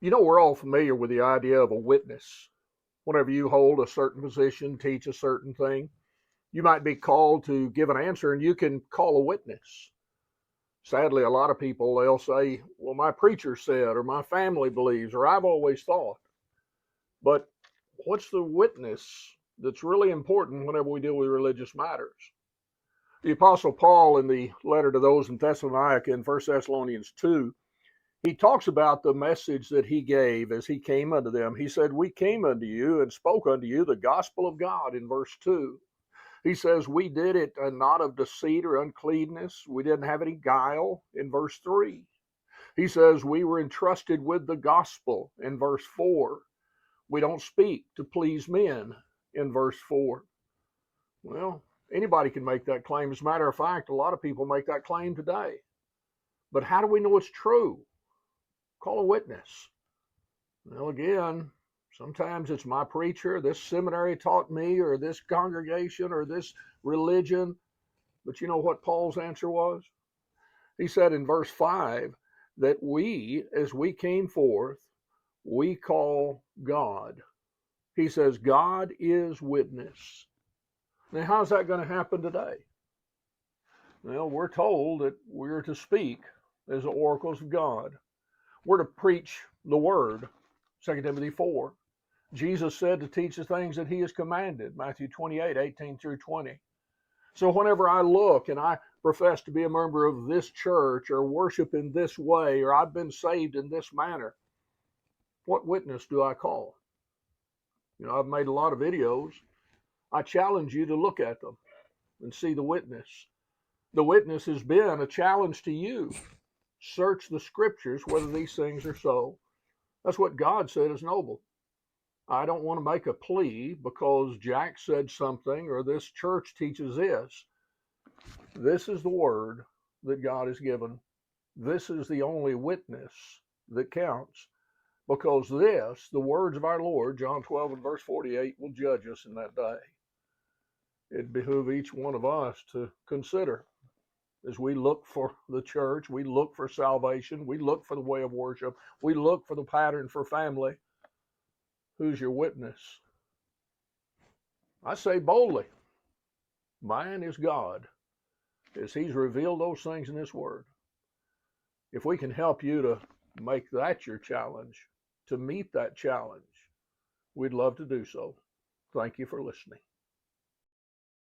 We're all familiar with the idea of a witness. Whenever you hold a certain position, teach a certain thing, you might be called to give an answer and you can call a witness. Sadly, a lot of people, they'll say, well, my preacher said, or my family believes, or I've always thought. But what's the witness that's really important whenever we deal with religious matters? The Apostle Paul, in the letter to those in Thessalonica in 1 Thessalonians 2, he talks about the message that he gave as he came unto them. He said, we came unto you and spoke unto you the gospel of God in verse 2. He says, we did it not of deceit or uncleanness. We didn't have any guile in verse 3. He says, we were entrusted with the gospel in verse 4. We don't speak to please men in verse 4. Well, anybody can make that claim. As a matter of fact, a lot of people make that claim today. But how do we know it's true? Call a witness. Well, again, sometimes it's my preacher, this seminary taught me, or this congregation, or this religion. But you know what Paul's answer was? He said in verse 5 that we, as we came forth, we call God. He says, God is witness. Now, how's that going to happen today? Well, we're told that we're to speak as the oracles of God. We're to preach the word, 2 Timothy 4. Jesus said to teach the things that he has commanded, Matthew 28:18 through 20. So whenever I look and I profess to be a member of this church or worship in this way, or I've been saved in this manner, what witness do I call? I've made a lot of videos. I challenge you to look at them and see the witness. The witness has been a challenge to you. Search the scriptures whether these things are so. That's what God said is noble. I don't want to make a plea because Jack said something or this church teaches this. This is the word that God has given. This is the only witness that counts, because this, the words of our Lord, John 12 and verse 48, will judge us in that day. It behooves each one of us to consider as we look for the church, we look for salvation, we look for the way of worship, we look for the pattern for family. Who's your witness? I say boldly, mine is God, as he's revealed those things in his word. If we can help you to make that your challenge, to meet that challenge, we'd love to do so. Thank you for listening.